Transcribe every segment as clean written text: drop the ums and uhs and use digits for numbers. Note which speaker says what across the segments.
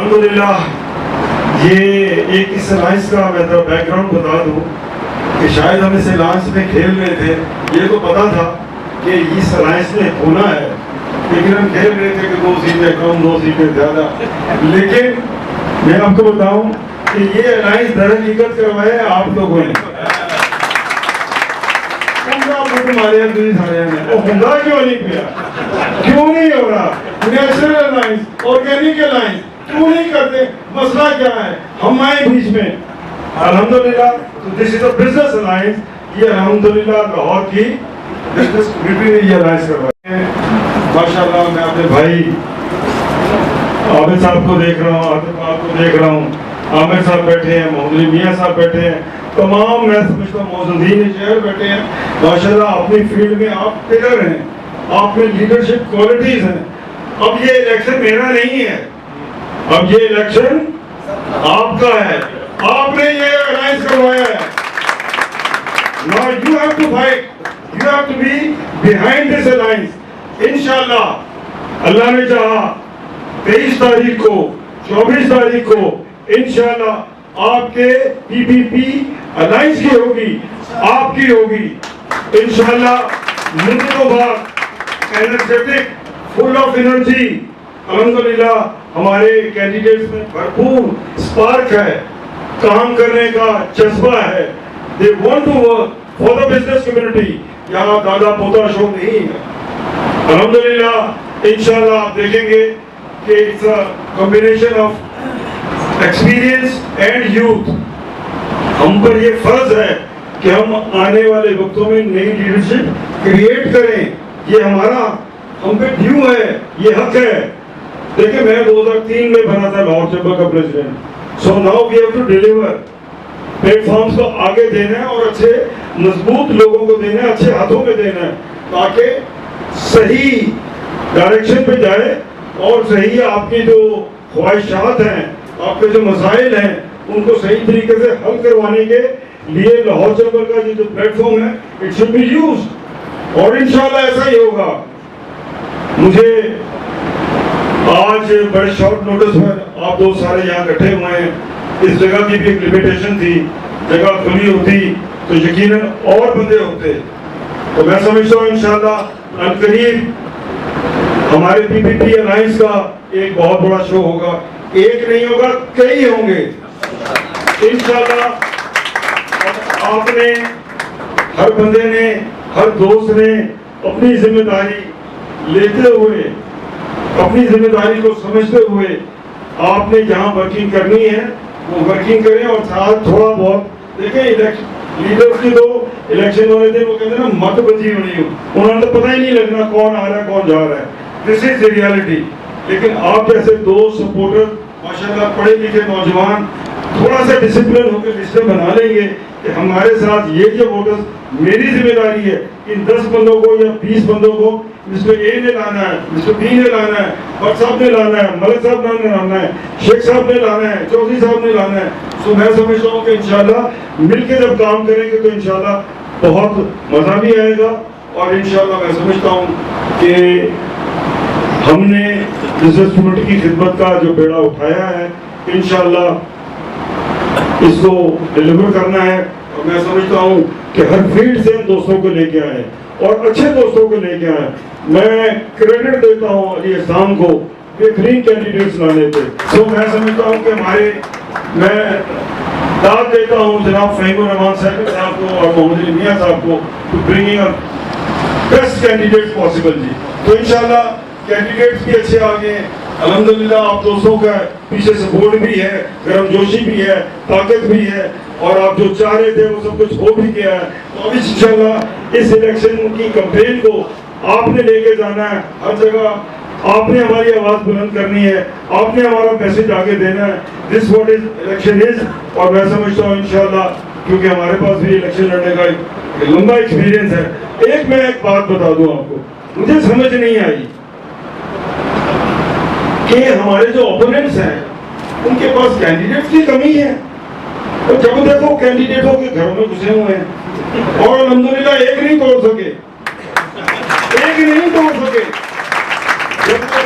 Speaker 1: الحمدللہ یہ ایک اس الائنس کا میں ذرا بیک گراؤنڈ بتا دوں کہ شاید ہم اس الائنس میں کھیل رہے تھے، یہ تو پتا تھا کہ اس الائنس میں ہونا ہے، لیکن ہم کھیل رہے تھے کہ 2 سیٹیں کم 2 سیٹیں زیادہ. لیکن میں آپ کو بتاؤں کہ یہ الائنس در حقیقت کروایا ہے آپ لوگوں نے. ہمارے ہوگا کیوں نہیں پیا، کیوں نہیں ہو رہا؟ نیشنل الائنس، آرگینک الائنس کیوں نہیں کرتے؟ مسئلہ کیا ہے؟ ہم آئے بیچ میں الحمدللہ. دس از اے بزنس الائنس. یہ الحمدللہ لاہور کی بزنس کمیٹی نے یہ الائنس کروایا ہے. ماشاءاللہ میں اپنے بھائی عابد صاحب کو دیکھ رہا ہوں، عاطف صاحب کو دیکھ رہا ہوں، عامر صاحب بیٹھے ہیں، محمد علی میاں صاحب بیٹھے ہیں، تمام میں سمجھتا ہوں موجودین شہر بیٹھے ہیں. ماشاءاللہ اپنی فیلڈ میں آپ پلر ہیں، آپ میں لیڈرشپ کوالٹیز ہیں. اب یہ الیکشن میرا نہیں ہے، اب یہ الیکشن آپ کا ہے، آپ نے یہ آرگنائز کروایا ہے. Now you have to fight, you have to be behind this alliance. انشاءاللہ اللہ نے چاہا 23 تاریخ کو 24 تاریخ کو انشاءاللہ آپ کے پی پی پی الائنس کی ہوگی، آپ کی ہوگی انشاءاللہ. منتو بھاگ انرجیٹک، فل آف انرجی. الحمدللہ ہمارے کینڈیڈیٹس میں بھرپور اسپارک ہے، کام کرنے کا جذبہ ہے. They want to work for the business community. یہاں دادا پوتا شو نہیں ہے. الحمدللہ انشاءاللہ آپ دیکھیں گے کہ it's a combination of experience and youth. ہم پر یہ فرض ہے کہ ہم آنے والے وقتوں میں نئی لیڈرشپ کریٹ کریں. یہ ہمارا ہم پہ ڈیو ہے، یہ حق ہے. دیکھیں میں 2003 میں بنا تھا لاہور چیمبر کا president. So now we have to deliver. Platforms کو آگے دینا ہے اور اچھے مضبوط لوگوں کو دینا ہے، اچھے ہاتھوں میں دینا ہے تاکہ صحیح ڈائریکشن پہ جائے اور صحیح آپ کی جو خواہشات ہیں، آپ کے جو مسائل ہیں ان کو صحیح طریقے سے حل کروانے کے لیے لاہور چیمبر کا یہ جو پلیٹ فارم ہے اٹ شوڈ بی یوزڈ. اور انشاءاللہ ایسا ہی ہوگا. مجھے آج بڑے شارٹ نوٹس پر آپ دوست سارے یہاں اکٹھے ہوئے ہیں. اس جگہ کی بھی ایک لمیٹیشن تھی، جگہ کھلی ہوتی تو یقیناً اور بندے ہوتے. تو میں سمجھتا ہوں انشاءاللہ عنقریب ہمارے پی پی پی الائنس کا ایک بہت بڑا شو ہوگا. ایک نہیں ہوگا، کئی ہوں گے انشاءاللہ. آپ نے، ہر بندے نے، ہر دوست نے اپنی ذمہ داری لیتے ہوئے، اپنی ذمہ داری کو سمجھتے ہوئے آپ نے جہاں ورکنگ کرنی ہے وہ ورکنگ کریں. اور ساتھ تھوڑا بہت دیکھیں لیڈرز کی تو الیکشن ہونے تھے وہ کہتے ہیں نا مت بچی ہونی ہو، انہوں نے تو پتہ ہی نہیں لگنا کون آ رہا ہے کون جا رہا ہے. دس از دی ریالٹی. لیکن آپ جیسے دو سپورٹر ماشاءاللہ پڑھے لکھے نوجوان تھوڑا سا ڈسپلن ہو کے لسٹیں بنا لیں گے کہ ہمارے ساتھ یہ ووٹرز میری ذمہ داری ہے ان 10 بندوں کو یا 20 بندوں کو مسٹر اے نے لانا ہے، مسٹر بی نے لانا ہے، بٹ صاحب نے لانا ہے، ملک صاحب نے لانا ہے، شیخ صاحب نے لانا ہے، چودھری صاحب نے لانا ہے. سو میں سمجھتا ہوں کہ انشاءاللہ مل کے جب کام کریں گے تو انشاءاللہ بہت مزہ بھی آئے گا. اور انشاءاللہ میں سمجھتا ہوں کہ ہم نے بزنس کمیونٹی کی خدمت کا جو بیڑا اٹھایا ہے انشاءاللہ اس کو ڈیلیور کرنا ہے. اور میں سمجھتا ہوں کہ ہر فیلڈ سے ہم دوستوں کو لے کے آئے اور اچھے دوستوں کو لے کے آئے. میں کریڈٹ دیتا ہوں علی احسان کو بہترین کینڈیڈیٹس لانے پہ. سو میں سمجھتا ہوں کہ میں داد دیتا ہوں جناب فہیم الرحمان صاحب کو اور محمد علی میاں صاحب کو to bringing best candidate possible. جی تو انشاءاللہ کینڈیڈیٹس بھی اچھے آگے ہیں. الحمدللہ آپ دوستوں کا پیچھے سپورٹ بھی ہے، گرم جوشی بھی ہے، طاقت بھی ہے اور آپ جو چاہ رہے تھے وہ سب کچھ ہو بھی گیا ہے. تو اب انشاءاللہ اس الیکشن کی کمپین کو آپ نے لے کے جانا ہے. ہر جگہ آپ نے ہماری آواز بلند کرنی ہے، آپ نے ہمارا میسج آگے دینا ہے. دس واٹ از الیکشن از. اور میں سمجھتا ہوں انشاءاللہ کیونکہ ہمارے پاس بھی الیکشن لڑنے کا ایک لمبا ایکسپیرینس ہے. میں ایک بات بتا دوں آپ کو، مجھے سمجھ نہیں آئی کہ ہمارے جو اوپوننٹس ہیں ان کے پاس کینڈیڈیٹس کی کمی ہے. اور جب دیکھو کینڈیڈیٹوں کے گھروں میں گھسے ہوئے ہیں اور الحمدللہ ایک نہیں توڑ سکے. جب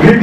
Speaker 1: VP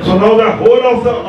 Speaker 1: So now the whole of the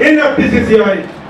Speaker 1: in FPCCI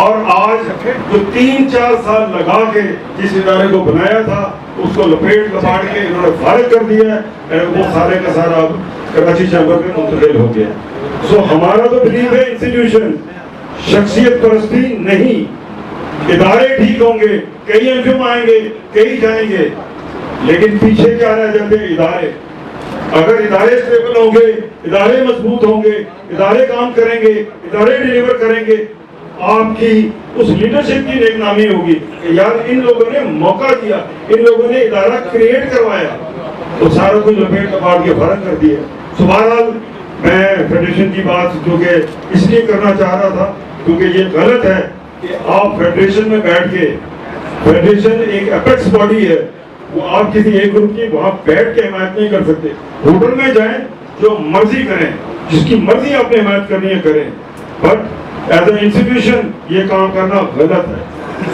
Speaker 1: اور آج جو 3-4 سال لگا کے جس ادارے کو بنایا تھا اس کو لپیٹ لپاٹ کے انہوں نے فارغ کر دیا ہے، وہ سارے کا سارا اب کراچی چیمبر میں منتقل ہو گیا. سو ہمارا تو بلیف ہے انسٹیٹیوشن شخصیت پرستی نہیں. ادارے ٹھیک ہوں گے، کئی انجم آئیں گے، کئی جائیں گے، لیکن پیچھے کیا رہ جاتے ہیں ادارے. اگر ادارے اسٹیبل ہوں گے، ادارے مضبوط ہوں گے، ادارے کام کریں گے، ادارے ڈیلیور کریں گے، آپ کی اس لیڈرشپ کی نیک نامی ہوگی کہ یار ان لوگوں نے موقع دیا، ان لوگوں نے ادارہ کریٹ کروایا، تو سارا کچھ لپیٹ لپاٹ کے فرق کر دیا. سو بہرحال میں فیڈریشن کی بات جو کہ اس لیے کرنا چاہ رہا تھا کیونکہ یہ غلط ہے کہ آپ فیڈریشن میں بیٹھ کے، فیڈریشن ایک اپیکس باڈی ہے، وہ آپ کسی ایک گروپ کی وہاں بیٹھ کے حمایت نہیں کر سکتے. ہوٹل میں جائیں، جو مرضی کریں، جس کی مرضی آپ نے حمایت کرنی ہے کریں، بٹ ایز اے انسٹیٹیوشن یہ کام کرنا غلط ہے.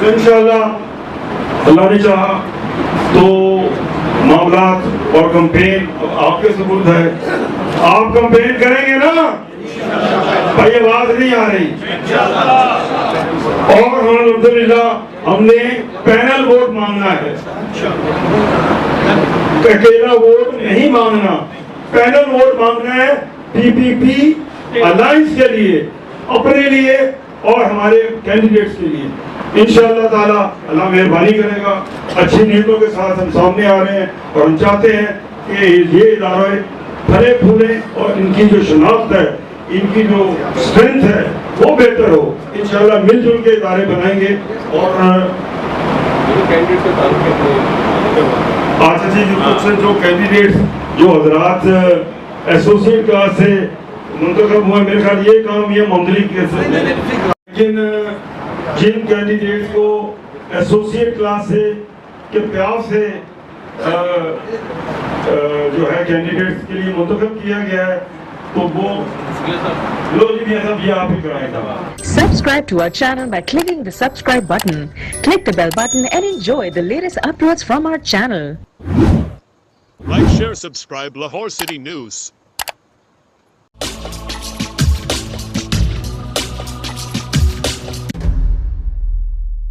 Speaker 1: تو انشاءاللہ اللہ نے چاہا تو معاملات اور کمپین آپ کے سپرد ہے. آپ کمپین کریں گے نا بھائی؟ آواز نہیں آ رہی. اور الحمدللہ ہم نے پینل ووٹ مانگنا ہے، اکیلا ووٹ نہیں مانگنا، پینل ووٹ مانگنا ہے پی پی پی الائنس کے لیے، اپنے لیے اور ہمارے کینڈیڈیٹس کے لیے. انشاءاللہ تعالی اللہ مہربانی کرے گا. اچھی نیتوں کے ساتھ ہم سامنے آ رہے ہیں اور ہم چاہتے ہیں کہ یہ ادارے پھلے پھولے اور ان کی جو شناخت ہے، ان کی جو اسٹرینتھ ہے وہ بہتر ہو. انشاءاللہ مل جل کے ادارے بنائیں گے. اور آج جو کینڈیڈیٹس جو حضرات ایسوسیٹ کلاس سے منتخب ہوئے، میرے خیال یہ کام یہ منتخب کیسے، لیکن جن کینڈیڈیٹس کو ایسوسیٹ کلاس سے کے پیاف سے جو ہے کینڈیڈیٹس کے لیے منتخب کیا گیا ہے، تو وہ لو جی سب یہ آپ ہی کرائے گا.
Speaker 2: Subscribe to our channel by clicking the subscribe button. Click the bell button and enjoy the latest uploads from our channel.
Speaker 3: Like, share, subscribe Lahore City News.